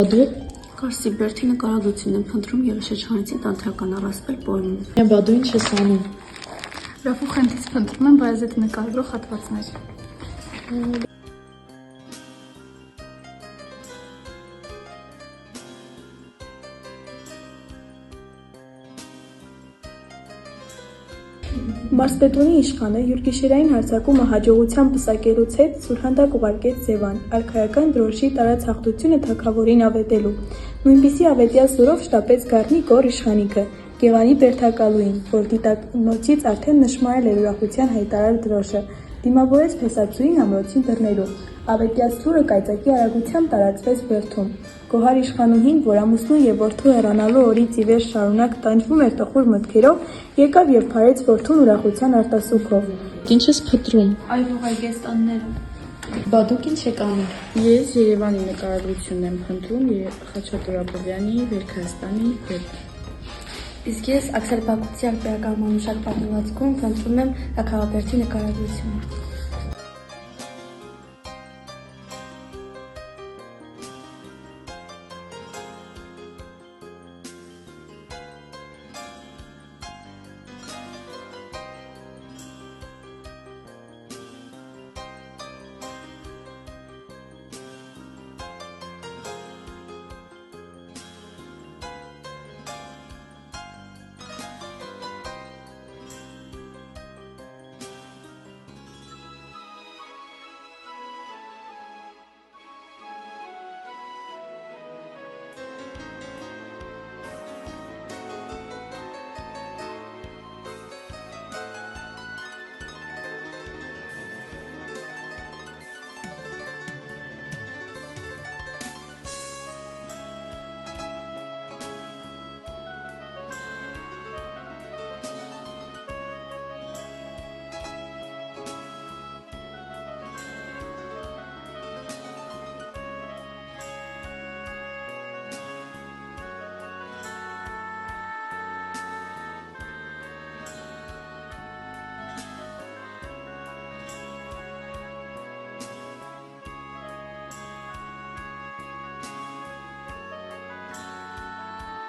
Բադու։ Կարսի Բերթի նկարագրությունն եմ փնտրում եւ շրջանցի տանտրական առասպել պոեմում։ Բադու ինչ ես անում։ Ռաֆու խնդից փնտրում եմ Բայազետի նկարագրող հատվածներ։ Մարսպետունի իշխանը յուրգիշերային հարձակումը հաջողությամբ պսակելուց հետ սուրհանդակ ուղարկեց Սևան, արքայական դրոշի տարածախտությունը թագավորին ավետելու։ Նույնպիսի ավետյալ սուրով շտապեց Գառնի կոր իշխանիկը, Գեղանի Բերդակալուին, որ դիտակնոցից արդեն նշմարել էր ուրախության հայտարար դրոշը, դիմավորեց փեսացուին ամրոցի դռներում։ Ավետյալ սուրը կայծակի արագությամբ տարածվեց Բերդում։ Գոհար իշխանուհին, որ ամուսնու եւ որդու հեռանալու օրից ի վեր շարունակ տանջվում էր տխուր մտքերով, եկավ եւ փարեց որդուն ուրախության արտասուքով։ Ինչ ես փնտրում։ Այլ ուղարկեստանները։ Բադուկ ինչ եք անում։ Ես Երևանի նկարագրությունն եմ փնտրում Խաչատուր Աբովյանի Վերքաստանի հետ։ Իսկ ես Աքսել Բակուցյան պերական մանուշակ պատմվածքում փնտրում եմ Թագավորբերդի նկարագրությունը։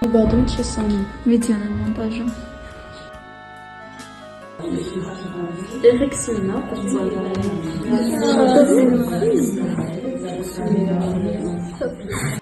Բադու ինչ ես անում։ Վիդեոն եմ մոնտաժում։ Տեխեքսինն է,